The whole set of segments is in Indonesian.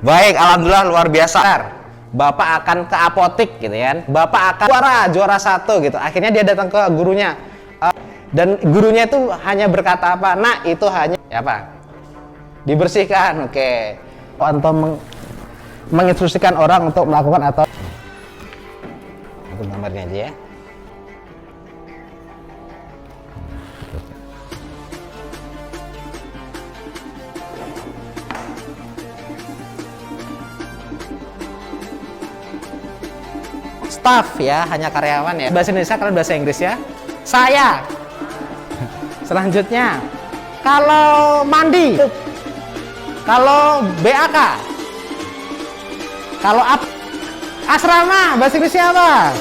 Baik, alhamdulillah luar biasa. Bapak akan ke apotik gitu kan. Bapak akan juara satu gitu. Akhirnya dia datang ke gurunya. Dan gurunya itu hanya berkata apa? Nah, itu hanya ya apa? Dibersihkan. Oke. Atau menginstruksikan orang untuk melakukan atau itu gambarnya aja ya. Staff ya, hanya karyawan ya. Bahasa Indonesia kalian bahasa Inggris ya. Saya. Selanjutnya, kalau mandi, kalau BAK, kalau asrama, bahasa Inggrisnya apa?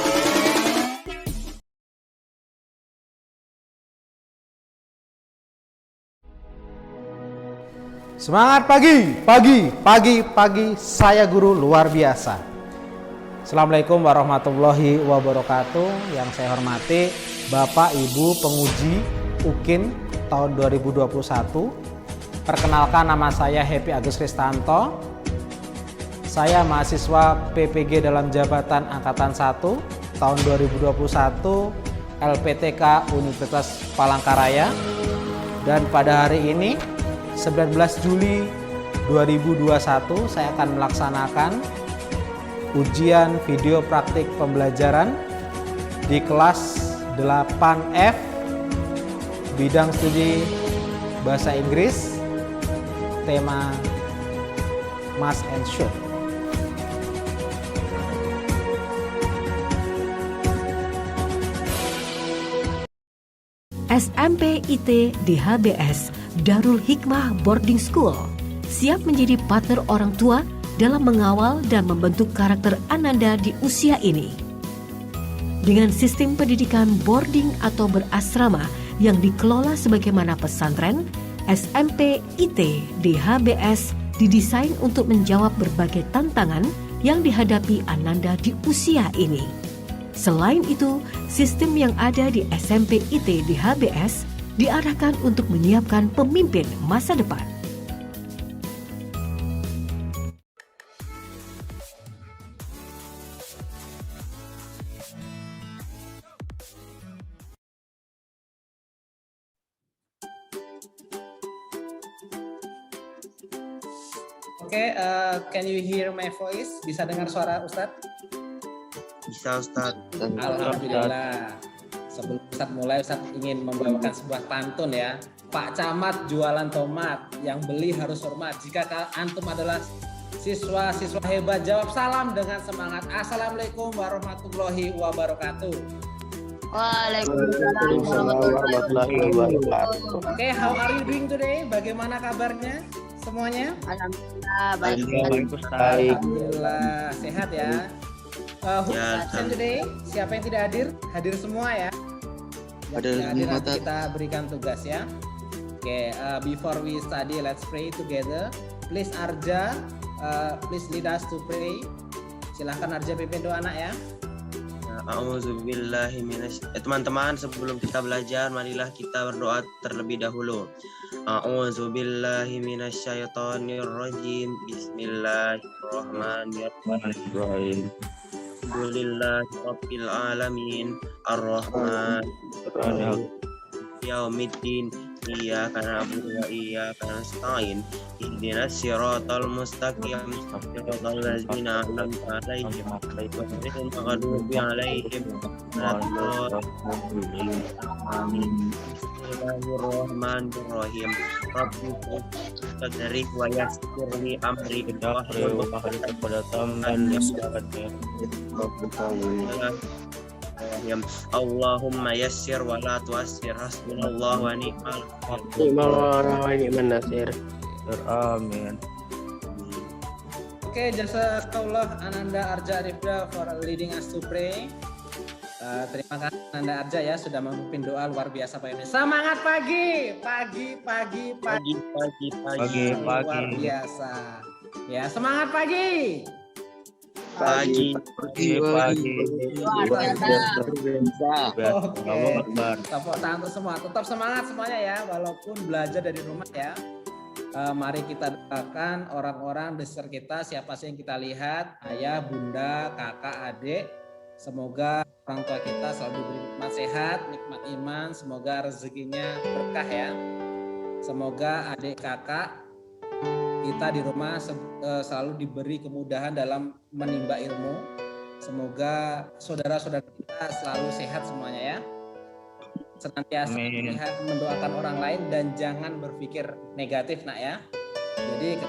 Semangat pagi, saya guru luar biasa. Assalamualaikum warahmatullahi wabarakatuh. Yang saya hormati Bapak Ibu penguji UKIN tahun 2021. Perkenalkan, nama saya Happy Agus Kristanto. Saya mahasiswa PPG dalam jabatan Angkatan 1 tahun 2021 LPTK Universitas Palangkaraya. Dan pada hari ini 19 Juli 2021 saya akan melaksanakan ujian video praktik pembelajaran di kelas 8F bidang studi bahasa Inggris, tema must and should. SMP IT DHBS Darul Hikmah Boarding School siap menjadi partner orang tua dalam mengawal dan membentuk karakter Ananda di usia ini. Dengan sistem pendidikan boarding atau berasrama yang dikelola sebagaimana pesantren, SMP IT DHBS didesain untuk menjawab berbagai tantangan yang dihadapi Ananda di usia ini. Selain itu, sistem yang ada di SMP IT DHBS diarahkan untuk menyiapkan pemimpin masa depan. Oke, can you hear my voice? Bisa dengar suara Ustadz? Bisa, Ustadz. Alhamdulillah. Sebelum Ustadz mulai, Ustadz ingin membawakan sebuah pantun ya. Pak Camat jualan tomat, yang beli harus hormat. Jika antum adalah siswa-siswa hebat, jawab salam dengan semangat. Assalamualaikum warahmatullahi wabarakatuh. Waalaikumsalam warahmatullahi wabarakatuh. Oke, how are you doing today? Bagaimana kabarnya semuanya? Alhamdulillah Baik. Alhamdulillah sehat ya. Who Ya, absent today? Siapa yang tidak hadir? Hadir semua ya. Yang tidak hadir nanti kita berikan tugas ya. Oke, before we study, let's pray together. Please Arja, please lead us to pray. Silahkan Arja pimpin doa anak ya. Teman-teman, sebelum kita belajar, marilah kita berdoa terlebih dahulu. A'udzubillahi minasyaitonirrajim. Bismillahirrahmanirrahim. Alhamdulillahirabbil alamin. Arrahman Yaumiddin. Iyyaka na'budu wa iyyaka nasta'in. Ihdinas siratal mustaqim. Siratal ladzina an'amta 'alaihim ghairil maghdubi 'alaihim waladdallin. Bismillahirrahmanirrahim. Rabbi sadri wa yassir li amri wahlul 'uqdatam min lisani Allahumma yassir wa la tuassir. Hasbunallahu wa ni'mal nasir. Amin. Oke, jazakallah Ananda Arja Arifda for leading us to pray. Terima kasih Ananda Arja ya sudah memimpin doa luar biasa Pak ini. Semangat pagi luar biasa. Ya, semangat pagi. Pagi. Tepuk tangan untuk semua. Tetap semangat semuanya ya, walaupun belajar dari rumah ya. Mari kita doakan orang-orang di sekitar kita, siapa sih yang kita lihat, ayah, bunda, kakak, adik. Semoga orang tua kita selalu diberi nikmat sehat, nikmat iman, semoga rezekinya berkah ya. Semoga adik kakak kita di rumah selalu diberi kemudahan dalam menimba ilmu. Semoga saudara-saudara kita selalu sehat semuanya ya. Senantiasa melihat mendoakan orang lain dan jangan berpikir negatif nak ya. Jadi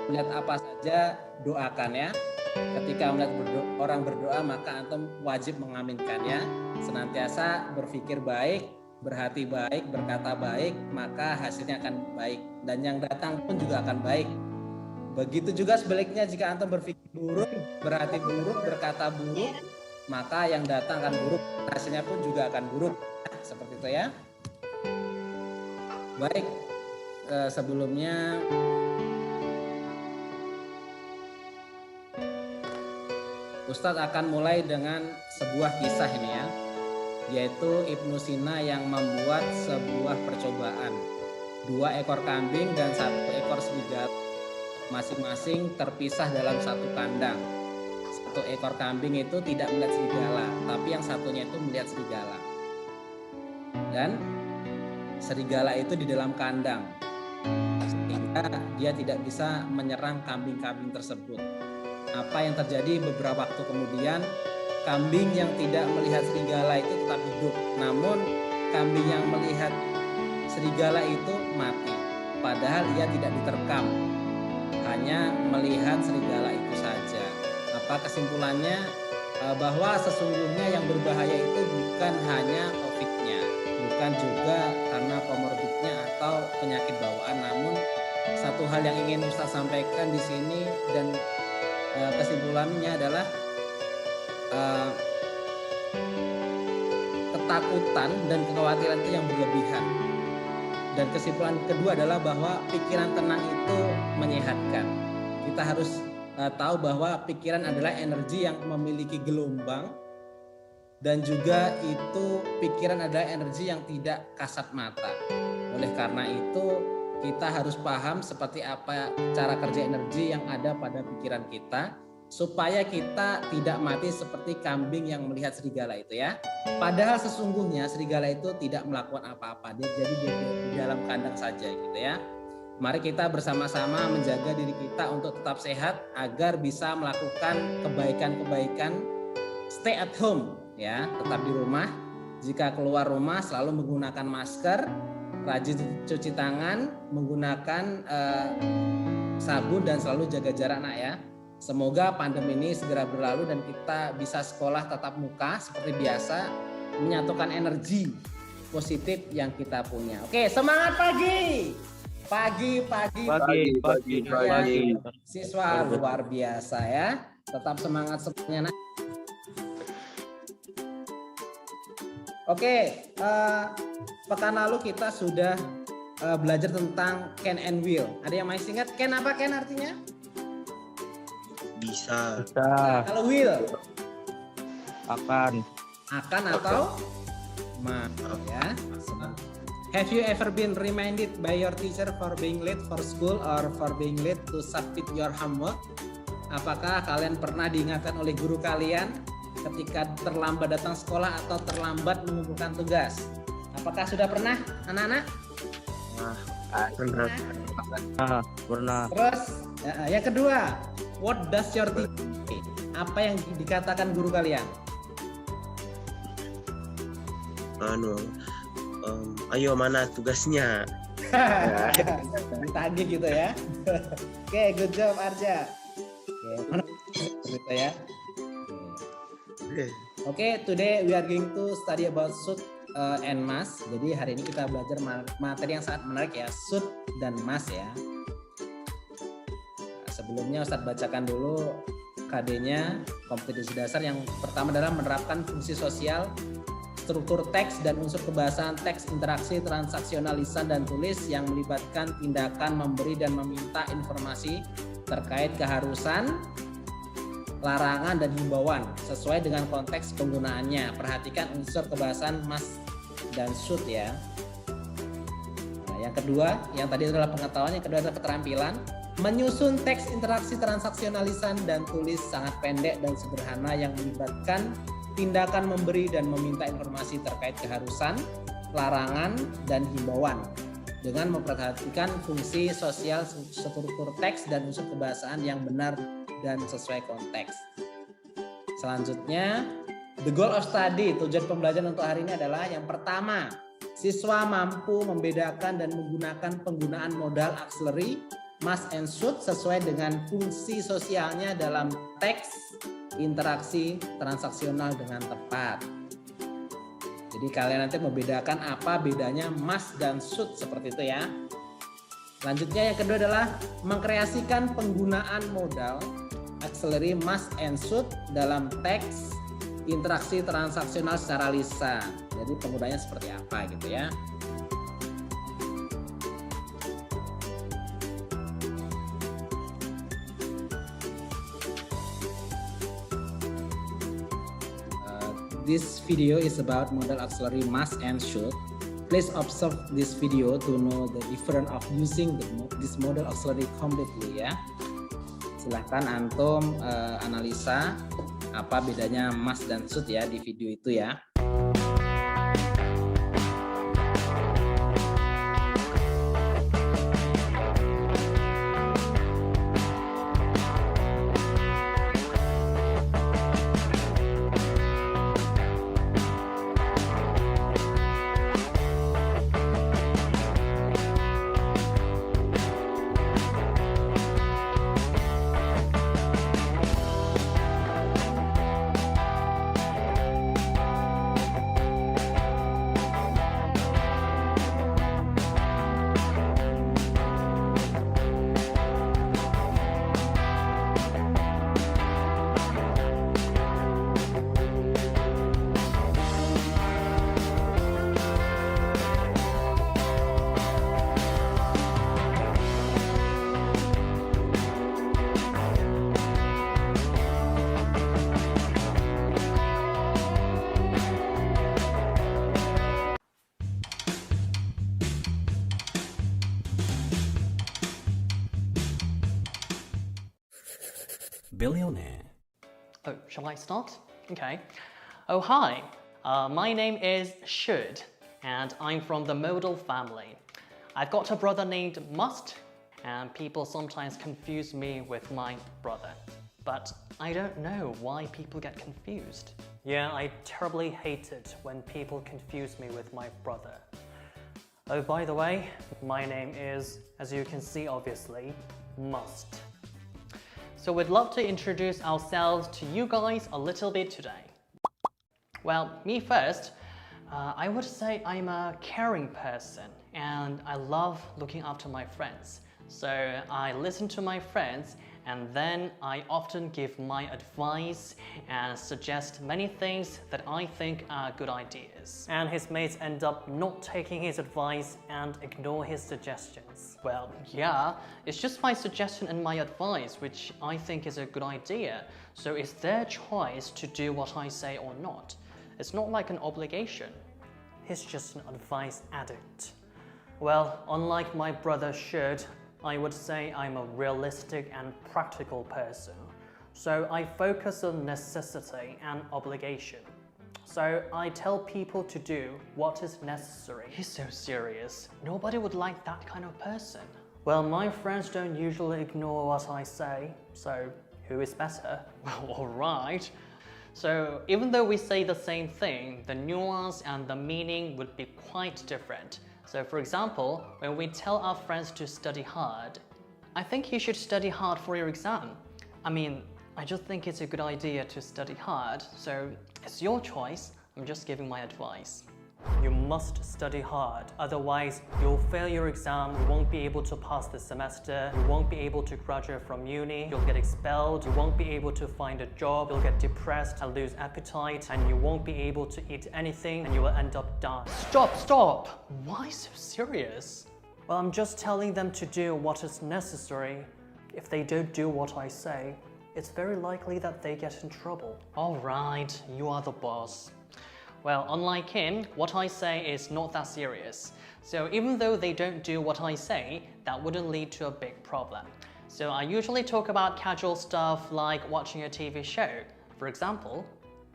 melihat apa saja doakan ya. Ketika melihat orang berdoa maka antum wajib mengaminkannya. Senantiasa berpikir baik, berhati baik, berkata baik, maka hasilnya akan baik dan yang datang pun juga akan baik. Begitu juga sebaliknya, jika antum berpikir buruk, berhati buruk, berkata buruk, maka yang datang akan buruk, hasilnya pun juga akan buruk. Seperti itu ya. Baik, sebelumnya Ustadz akan mulai dengan sebuah kisah ini ya, yaitu Ibnu Sina yang membuat sebuah percobaan. 2 ekor kambing dan 1 ekor serigala masing-masing terpisah dalam satu kandang. 1 ekor kambing itu tidak melihat serigala, tapi yang satunya itu melihat serigala. Dan serigala itu di dalam kandang, sehingga dia tidak bisa menyerang kambing-kambing tersebut. Apa yang terjadi beberapa waktu kemudian, kambing yang tidak melihat serigala itu tetap hidup, namun kambing yang melihat serigala itu mati. Padahal ia tidak diterkam, hanya melihat serigala itu saja. Apa kesimpulannya? Bahwa sesungguhnya yang berbahaya itu bukan hanya COVID-nya, bukan juga karena komorbidnya atau penyakit bawaan, namun satu hal yang ingin Ustaz sampaikan di sini dan kesimpulannya adalah ketakutan dan kekhawatiran itu yang berlebihan. Dan kesimpulan kedua adalah bahwa pikiran tenang itu menyehatkan. Kita harus tahu bahwa pikiran adalah energi yang memiliki gelombang, dan juga itu pikiran adalah energi yang tidak kasat mata. Oleh karena itu kita harus paham seperti apa cara kerja energi yang ada pada pikiran kita, supaya kita tidak mati seperti kambing yang melihat serigala itu ya. Padahal sesungguhnya serigala itu tidak melakukan apa-apa, jadi dia di dalam kandang saja gitu ya. Mari kita bersama-sama menjaga diri kita untuk tetap sehat agar bisa melakukan kebaikan-kebaikan. Stay at home ya, tetap di rumah. Jika keluar rumah selalu menggunakan masker, rajin cuci tangan, menggunakan sabun dan selalu jaga jarak nak ya. Semoga pandemi ini segera berlalu dan kita bisa sekolah tatap muka seperti biasa, menyatukan energi positif yang kita punya. Oke, semangat pagi. Pagi. Siswa luar biasa ya. Tetap semangat semuanya. Oke, pekan lalu kita sudah belajar tentang can and will. Ada yang masih ingat can apa can artinya? Bisa. Kalau will? Akan atau mau ya. Have you ever been reminded by your teacher for being late for school or for being late to submit your homework? Apakah kalian pernah diingatkan oleh guru kalian ketika terlambat datang sekolah atau terlambat mengumpulkan tugas? Apakah sudah pernah, anak-anak? pernah. Terus, yang kedua, what does your teacher say? Apa yang dikatakan guru kalian? Ayo mana tugasnya? Ditagih gitu ya. Oke, good job Arja. Gitu ya. Oke, today we are going to study about suit and mask. Jadi hari ini kita belajar materi yang sangat menarik ya, suit dan mask ya. Nah, sebelumnya Ustadz bacakan dulu KD-nya, kompetensi dasar. Yang pertama adalah menerapkan fungsi sosial, struktur teks dan unsur kebahasaan teks, interaksi transaksional lisan dan tulis yang melibatkan tindakan memberi dan meminta informasi terkait keharusan, larangan dan himbauan sesuai dengan konteks penggunaannya. Perhatikan unsur kebahasaan mas dan should ya. Nah, yang kedua, yang tadi adalah pengetahuan, yang kedua adalah keterampilan. Menyusun teks interaksi transaksional lisan dan tulis sangat pendek dan sederhana yang melibatkan tindakan memberi dan meminta informasi terkait keharusan, larangan, dan himbauan dengan memperhatikan fungsi sosial struktur teks dan unsur kebahasaan yang benar dan sesuai konteks. Selanjutnya, the goal of study, tujuan pembelajaran untuk hari ini adalah yang pertama, siswa mampu membedakan dan menggunakan penggunaan modal auxiliary, must and should sesuai dengan fungsi sosialnya dalam teks interaksi transaksional dengan tepat. Jadi kalian nanti membedakan apa bedanya must dan should seperti itu ya. Selanjutnya yang kedua adalah mengkreasikan penggunaan modal auxiliary must and should dalam teks interaksi transaksional secara lisan. Jadi penggunaannya seperti apa gitu ya. This video is about modal auxiliary must and should. Please observe this video to know the difference of using this modal auxiliary completely ya. Silahkan antum analisa apa bedanya must dan should ya di video itu ya. Billionaire. Oh, shall I start? Okay. Oh, hi. My name is Should, and I'm from the modal family. I've got a brother named Must, and people sometimes confuse me with my brother. But I don't know why people get confused. Yeah, I terribly hate it when people confuse me with my brother. Oh, by the way, my name is, as you can see obviously, Must. So we'd love to introduce ourselves to you guys a little bit today. Well, me first, I would say I'm a caring person and I love looking after my friends. So I listen to my friends and then I often give my advice and suggest many things that I think are good ideas. And his mates end up not taking his advice and ignore his suggestions. Well, yeah, it's just my suggestion and my advice which I think is a good idea. So it's their choice to do what I say or not. It's not like an obligation. He's just an advice addict. Well, unlike my brother Should, I would say I'm a realistic and practical person. So I focus on necessity and obligation. So I tell people to do what is necessary. He's so serious. Nobody would like that kind of person. Well, my friends don't usually ignore what I say, so who is better? Well, alright. So even though we say the same thing, the nuance and the meaning would be quite different. So for example, when we tell our friends to study hard, I think you should study hard for your exam. I mean, I just think it's a good idea to study hard, so it's your choice. I'm just giving my advice. You must study hard, otherwise you'll fail your exam, you won't be able to pass the semester, you won't be able to graduate from uni, you'll get expelled, you won't be able to find a job, you'll get depressed and lose appetite, and you won't be able to eat anything and you will end up dying. Stop! Why so serious? Well, I'm just telling them to do what is necessary. If they don't do what I say, it's very likely that they get in trouble. Alright, you are the boss. Well, unlike him, what I say is not that serious. So even though they don't do what I say, that wouldn't lead to a big problem. So I usually talk about casual stuff like watching a TV show. For example,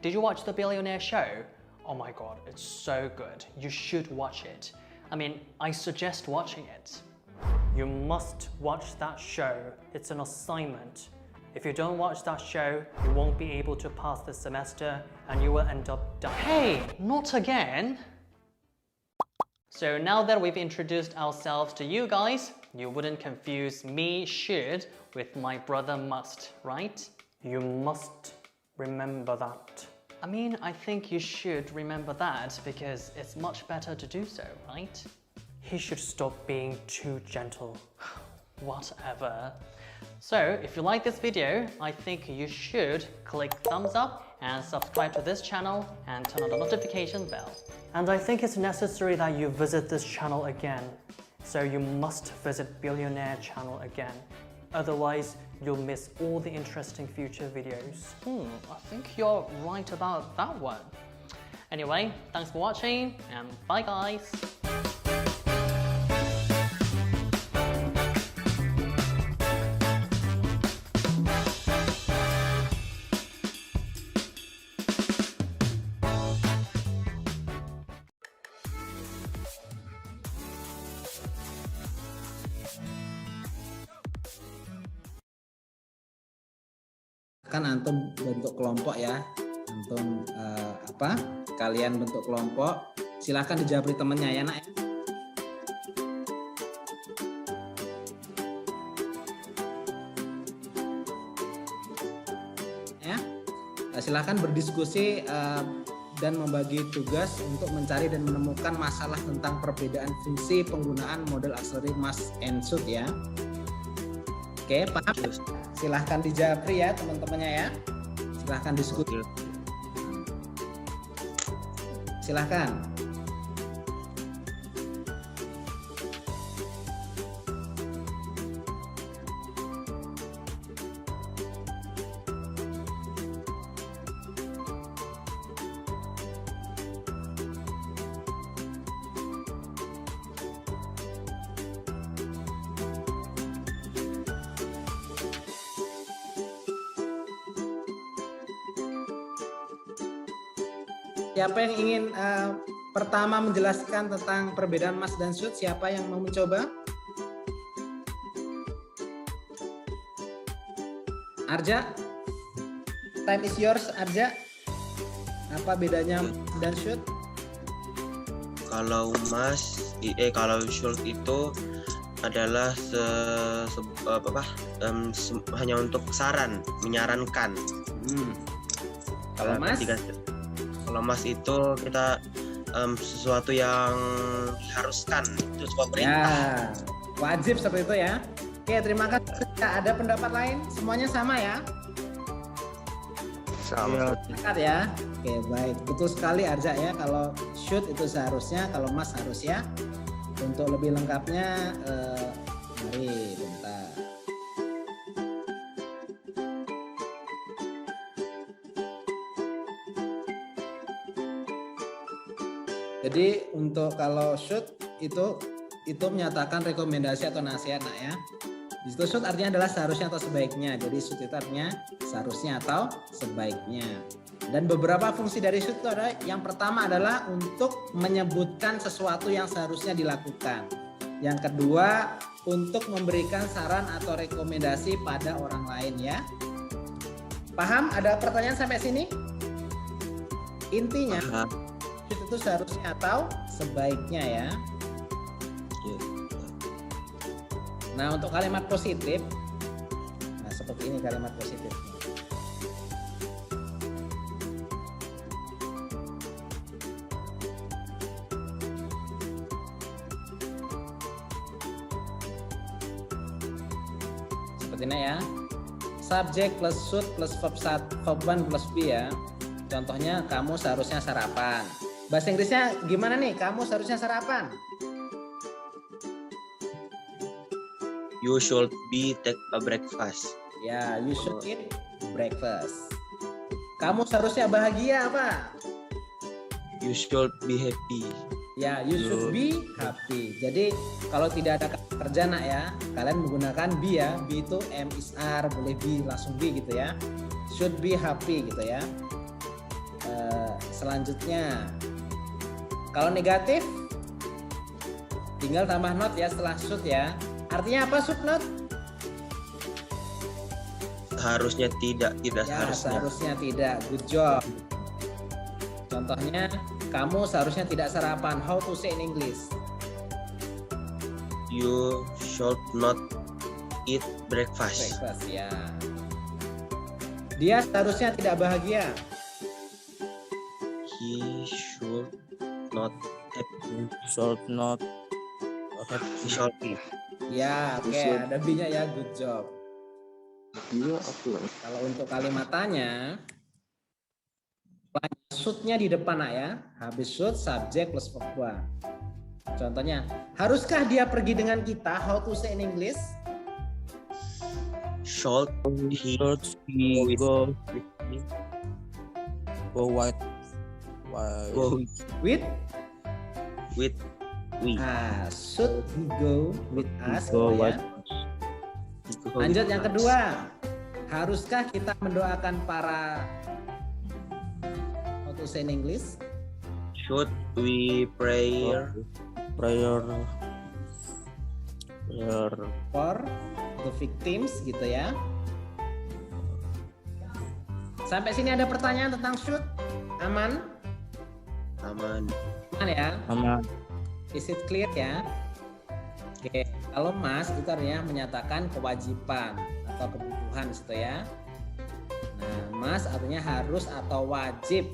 did you watch The Billionaire Show? Oh my god, it's so good. You should watch it. I mean, I suggest watching it. You must watch that show. It's an assignment. If you don't watch that show, you won't be able to pass the semester and you will end up dying. Hey, not again! So now that we've introduced ourselves to you guys, you wouldn't confuse me, should, with my brother must, right? You must remember that. I mean, I think you should remember that because it's much better to do so, right? He should stop being too gentle. Whatever. So, if you like this video, I think you should click thumbs up and subscribe to this channel and turn on the notification bell. And I think it's necessary that you visit this channel again. So you must visit Billionaire channel again. Otherwise, you'll miss all the interesting future videos. I think you're right about that one. Anyway, thanks for watching and bye guys. Kan antum bentuk kelompok ya, antum kalian bentuk kelompok, silahkan dijawab temennya ya nak. Ya, silahkan berdiskusi dan membagi tugas untuk mencari dan menemukan masalah tentang perbedaan fungsi penggunaan model auxiliary must and should ya. Oke, paham? Silahkan dijawab ya teman-temannya ya. Silahkan diskusi. Silahkan. Siapa yang ingin pertama menjelaskan tentang perbedaan must dan should? Siapa yang mau mencoba? Arja, time is yours. Arja, apa bedanya dan should? Kalau kalau should itu adalah hanya untuk saran, menyarankan. Kalau mas? Kalau mas itu kita sesuatu yang diharuskan, itu sebuah perintah. Ya, wajib seperti itu ya. Oke, terima kasih. Ada pendapat lain? Semuanya sama ya? Sama. Sepakat ya. Oke, baik. Betul sekali Arja ya. Kalau should itu seharusnya, kalau must harus ya. Untuk lebih lengkapnya, mari bentar. Jadi untuk kalau should itu menyatakan rekomendasi atau nasihat nak ya. Di situ should artinya adalah seharusnya atau sebaiknya. Jadi should itu artinya seharusnya atau sebaiknya. Dan beberapa fungsi dari should itu ada, yang pertama adalah untuk menyebutkan sesuatu yang seharusnya dilakukan. Yang kedua, untuk memberikan saran atau rekomendasi pada orang lain ya. Paham? Ada pertanyaan sampai sini? Intinya itu seharusnya atau sebaiknya ya. Nah, untuk kalimat positif, nah seperti ini kalimat positif. Seperti ini ya. Subjek plus should plus verb 1 plus be ya. Contohnya kamu seharusnya sarapan. Bahasa Inggrisnya gimana nih? Kamu seharusnya sarapan. You should be take a breakfast. Ya, you should eat breakfast. Kamu seharusnya bahagia apa? You should be happy. Ya, you should be happy. Jadi kalau tidak ada kata kerja nak ya, kalian menggunakan be ya. Be itu am is are, boleh be langsung be gitu ya. Should be happy gitu ya. Selanjutnya, kalau negatif, tinggal tambah not ya setelah should ya. Artinya apa should not? Harusnya tidak Ya, seharusnya. seharusnya tidak. Good job. Contohnya, kamu seharusnya tidak sarapan. How to say in English? You should not eat breakfast. Breakfast ya. Dia seharusnya tidak bahagia. He should not happy. Should not He should be. Ya, oke, ada B-nya ya. Good job. Kalau untuk kalimat tanya, should-nya di depan nak ya. Habis should, subject plus verb 1. Contohnya, haruskah dia pergi dengan kita? How to say in English? Should he should he go with me? go white Go With? with we. Should he go with us? go gitu ya. white. Go Lanjut with yang us. kedua. Haruskah kita mendoakan para how to say in English? Should we pray Prayer For the victims gitu ya. Sampai sini ada pertanyaan tentang should? Aman? aman? Aman ya? aman. Is it clear ya? Oke, kalau mas itu artinya menyatakan kewajiban atau kebutuhan gitu ya. Nah, mas artinya harus atau wajib,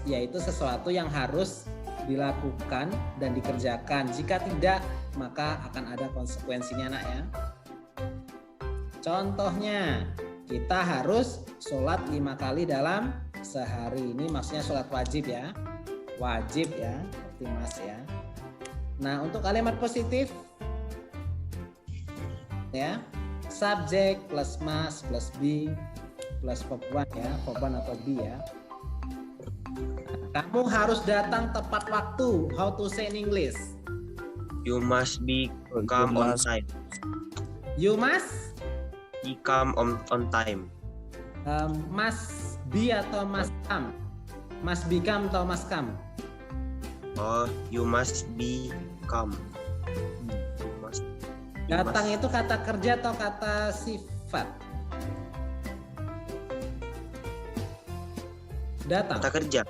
yaitu sesuatu yang harus dilakukan dan dikerjakan. Jika tidak, maka akan ada konsekuensinya nak ya. Contohnya, kita harus sholat 5 kali dalam sehari. Ini maksudnya sholat wajib ya. Wajib ya, seperti mas ya. Nah, untuk kalimat positif ya, subject plus mas plus be plus verb 1 ya, verb 1 atau be ya. Kamu harus datang tepat waktu. How to say in English? You must be come on must- time. You must He come on time. must be atau must come? Must become atau must come? Oh, you must be come. You Datang must- itu kata kerja atau kata sifat? Datang. kata kerja.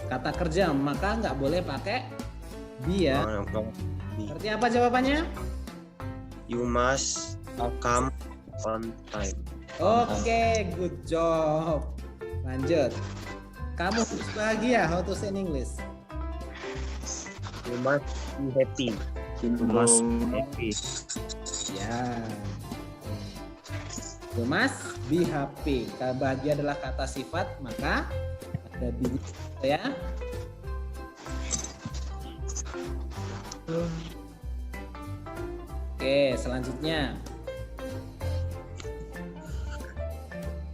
Kata kerja, maka nggak boleh pakai be ya. Oh, no. Be. Artinya apa jawabannya? You must come on time. Oke, good job. Lanjut. Kamu harus bahagia. How to say in English? You must be happy. You must happy. Ya. You must be happy. Kalau bahagia adalah kata sifat, maka ada be ya. Oke, selanjutnya.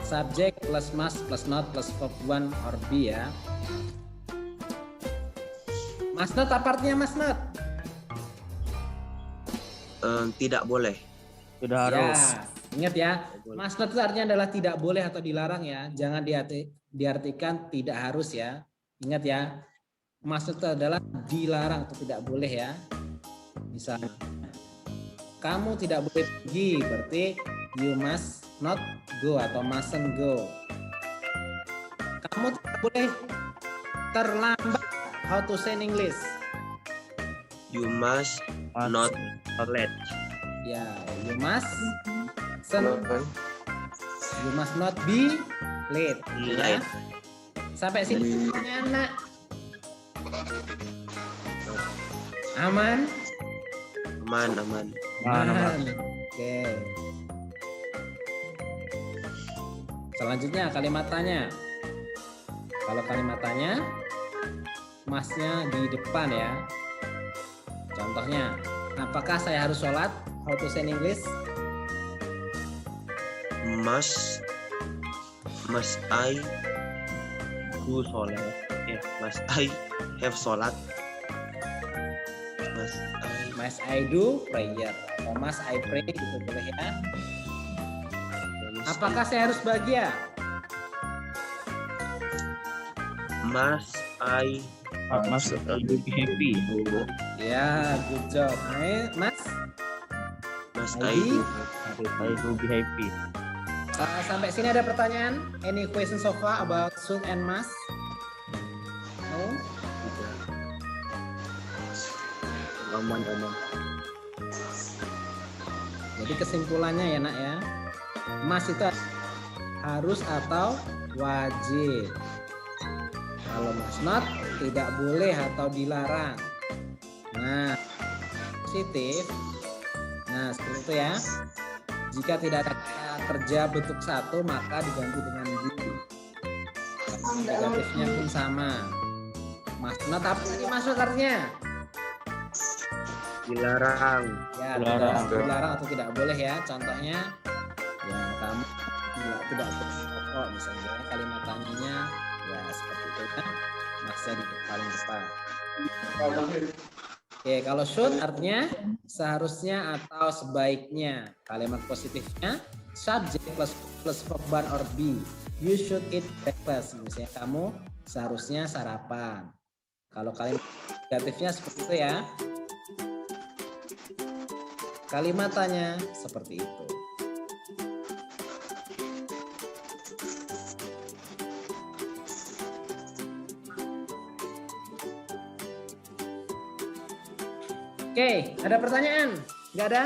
Subject plus must plus not plus verb 1 or be ya. Must not apa artinya must not? Tidak boleh. Tidak harus. Ya, ingat ya, must not itu artinya adalah tidak boleh atau dilarang ya. Jangan diartikan tidak harus ya. Ingat ya, must not itu adalah dilarang atau tidak boleh ya. Misalnya, kamu tidak boleh pergi, berarti you must not go atau mustn't go. Kamu tidak boleh terlambat. How to say in English? You must not late. Ya, you must not be late. Ya. Late. Sampai sini anak. Aman? Aman, aman. Aman. Oke. Selanjutnya kalimat tanya. Kalau kalimat tanya, masnya di depan ya. Contohnya, apakah saya harus sholat? How to say in English? Must I do sholat? Must I have sholat. Must I do prayer atau must I pray gitu boleh ya. Apakah saya harus bahagia? Must I Must be happy. Ya, good job. Mas, must I I do I will be happy. sampai sini ada pertanyaan? Any question so far about should and must? No? aman. Jadi kesimpulannya ya nak ya, must itu harus atau wajib. Kalau must not tidak boleh atau dilarang. Nah, positif. Nah, seperti itu ya. Jika tidak ada kerja bentuk satu maka diganti dengan di. Negatifnya pun sama. Must not apa tadi masuk artinya? Dilarang. Ya, Dilarang. dilarang atau tidak boleh ya. Contohnya, ya kamu tidak berpokok misalnya. Kalimat tanyanya ya seperti itu kan. Masnya di paling depan. Oke, kalau should artinya seharusnya atau sebaiknya. Kalimat positifnya subject plus verb or be. You should eat breakfast. Misalnya kamu seharusnya sarapan. Kalau kalimat negatifnya seperti itu ya. Kalimat tanya seperti itu. Oke, ada pertanyaan? Nggak ada?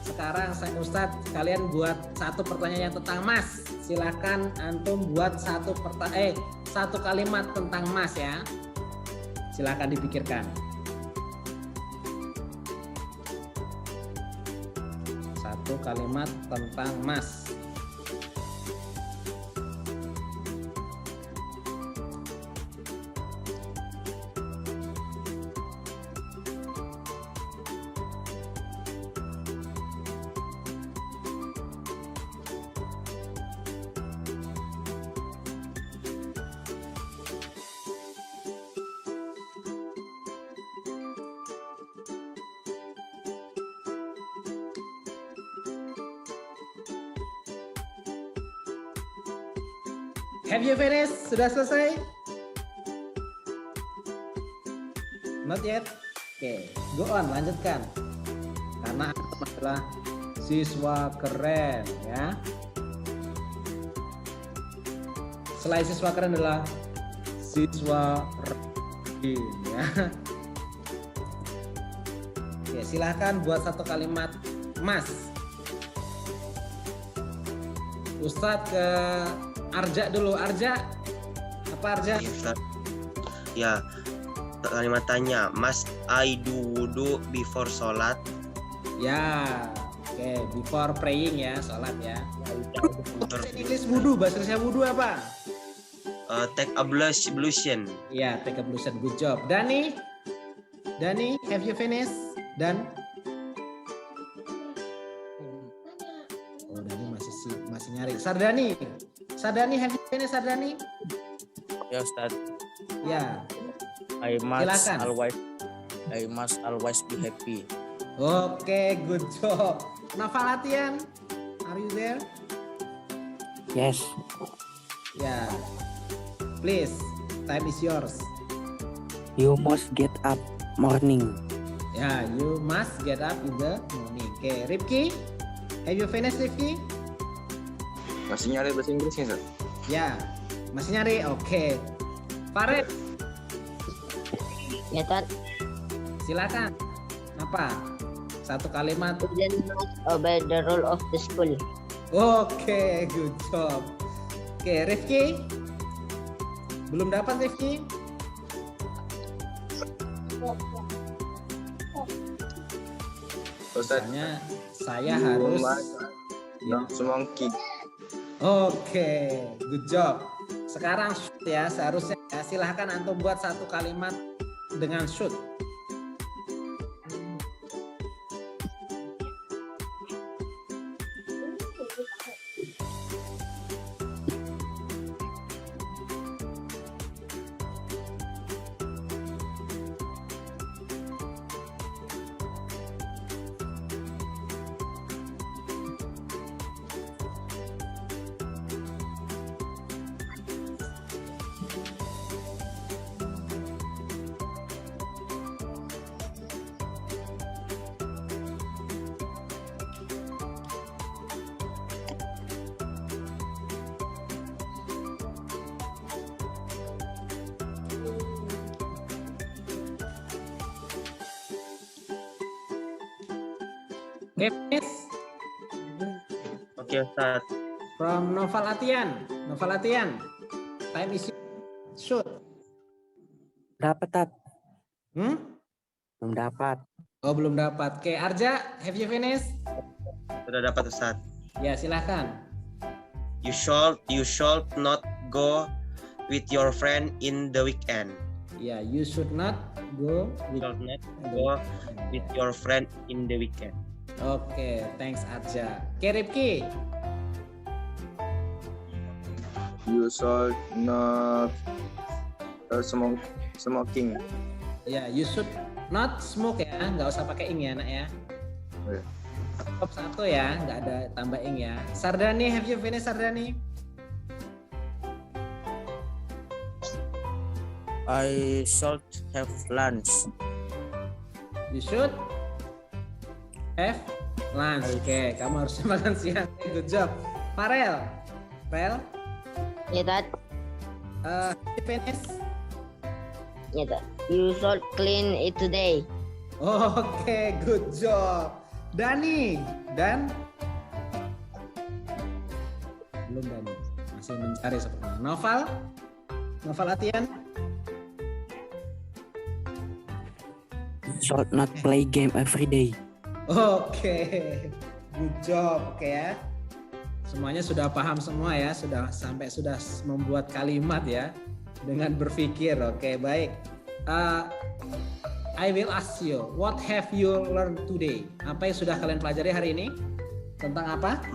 Sekarang saya Ustadz, kalian buat satu pertanyaan yang tentang mas. Silakan antum buat satu kalimat tentang mas ya. Silakan dipikirkan. Satu kalimat tentang mas. Have you finished? Sudah selesai? Not yet? Oke, go on, lanjutkan. Karena antum adalah siswa keren ya. Selain siswa keren adalah siswa rajin ya. Oke, silahkan buat satu kalimat mas. Ustadz ke Arja dulu. Arja, apa Arja? Ya, kalimat tanya, must I do wudu before sholat? Ya, oke, before praying ya, sholat ya. Bahasa Inggris wudu, bahasa Indonesia wudu apa? Take ablution. Ya, take ablution, good job. Dani, have you finished? Dan? Oh, Dani masih nyari. Sardani, have you finished Sardani? Ya Ustaz, Ya, I silakan. must always be happy. Oke, good job. Nafal latihan, are you there? Yes. Ya, please, time is yours. You must get up morning. Ya, you must get up in the morning. Oke, Rifki, have you finished Rifki? Masih nyari bahasa Inggrisnya, Sir? Ya, masih nyari. Oke, Farid, Ya Tat, silakan. Apa? Satu kalimat. student must obey the rule of the school. Oke, good job. Oke, Rifki, belum dapat Rifki? Ustaz, Misalnya saya harus. Ya. semongki. Oke, good job. Sekarang shoot ya, seharusnya ya, silahkan antum buat satu kalimat dengan shoot. Oke, finish. Oke, Ustaz. From Nova Latihan. Time is shoot. Dapat, Tat. Hmm? Belum dapat. Oh, belum dapat. Oke, Arja, have you finished? Sudah dapat, Ustaz. Ya, silahkan. You should not go with your friend in the weekend. Ya, you should not go with... Should not go with your friend in the weekend. Oke, thanks Arja. Oke, Rifki. You should not smoking. Ya, you should not smoke ya, nggak usah pakai ing ya, nak ya. Oh, ya. Top 1 ya, nggak ada tambah ing ya. Sardani, have you finished Sardani? I should have lunch. You should have lunch. Oke, kamu harus makan siang. Good job. Farel. Yeah, that. You finished? Yeah, that. You should clean it today. Oke, good job. Dani, Dan? Belum Dani, masih mencari sepertinya. Noval latihan. Should not play game every day. Oke, good job. Oke ya, semuanya sudah paham semua ya, sudah membuat kalimat ya dengan berpikir. Oke, baik. I will ask you, what have you learned today? Apa yang sudah kalian pelajari hari ini? Tentang apa?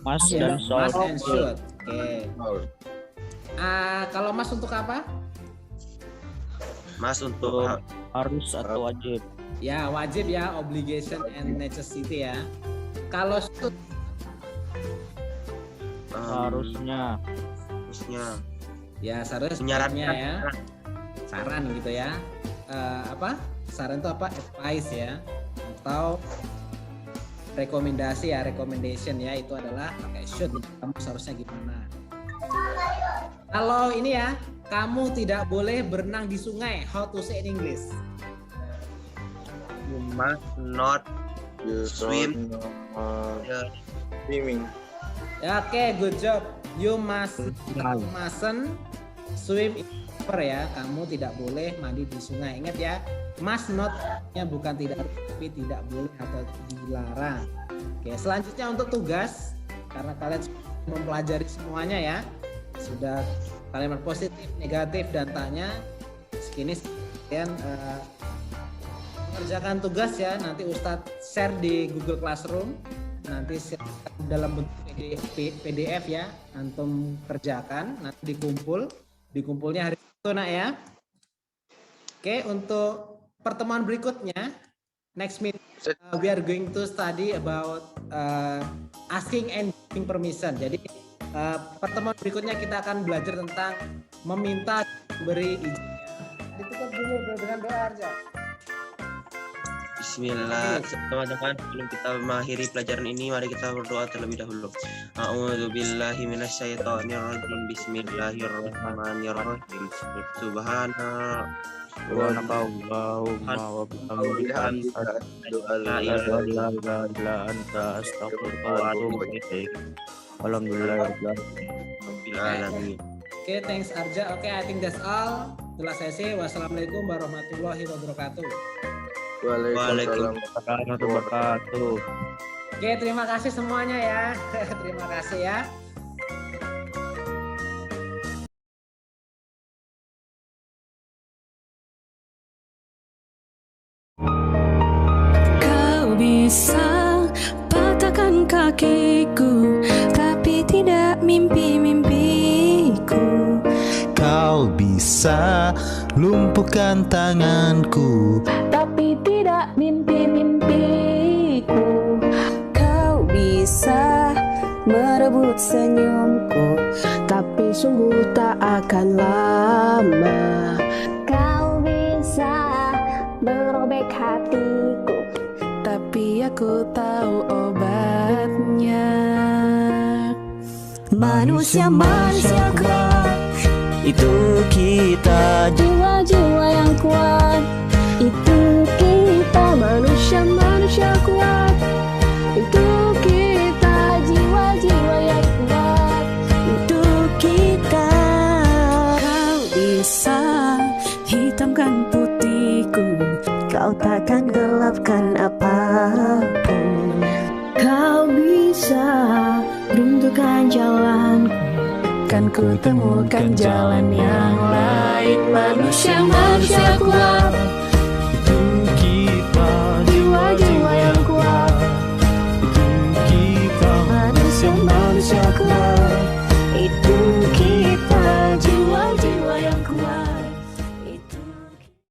Must Ya, dan should. must and should. Oke. Kalau mas untuk apa? Mas untuk Harus atau wajib? Ya, wajib ya, obligation and necessity ya. Kalau should, Harusnya. ya seharusnya Menyarankan. ya. Saran gitu ya. Saran itu apa? Advice ya, atau rekomendasi ya, recommendation ya, itu adalah pakai should. Kamu seharusnya gimana? Kalau ini ya, kamu tidak boleh berenang di sungai. How to say in English? You must not You Swim. should not swimming. Oke, good job. You mustn't swim in river ya. Kamu tidak boleh mandi di sungai. Ingat ya, must not-nya bukan tidak, tapi tidak boleh atau dilarang. Oke, selanjutnya untuk tugas, karena kalian sudah mempelajari semuanya ya, sudah kalimat positif, negatif, dan tanya. Sekini kalian mengerjakan tugas ya. Nanti Ustadz share di Google Classroom. Nanti dalam bentuk PDF ya, antum kerjakan, nanti dikumpulnya hari itu nak ya. Oke, untuk pertemuan berikutnya, next meeting we are going to study about asking and giving permission. Jadi pertemuan berikutnya kita akan belajar tentang meminta, beri izin. Ditutup dulu dengan doa aja. Bismillah, teman-teman, sebelum kita mengakhiri pelajaran ini, mari kita berdoa terlebih dahulu. A'udzubillahi minasyaitonirrajim. Bismillahirrahmanirrahim. Subhanakallahumma wa bihamdika la ilaha illa anta astaghfiruka wa atubu ilaik. Rabbil alamin. Oke, thanks Arja. Oke, I think that's all. Setelah sesi, wassalamualaikum warahmatullahi wabarakatuh. Waalaikumsalam. Warahmatullahi wabarakatuh. Oke, terima kasih semuanya ya. Terima kasih ya. Kau bisa patahkan kakiku, tapi tidak mimpi-mimpiku. Kau bisa lumpuhkan tanganku, Tapi tidak mimpi-mimpiku. Kau bisa merebut senyumku, tapi sungguh tak akan lama. Kau bisa merobek hatiku, tapi aku tahu obatnya. Manusia-manusia kuat, itu kita. jiwa-jiwa yang kuat, itu kita. Manusia-manusia kuat, takkan gelapkan apapun. Kau bisa runtuhkan jalanku, kan ku temukan jalan yang lain. Manusia kuat, Itu kita jiwa-jiwa yang kuat, Itu kita manusia kuat.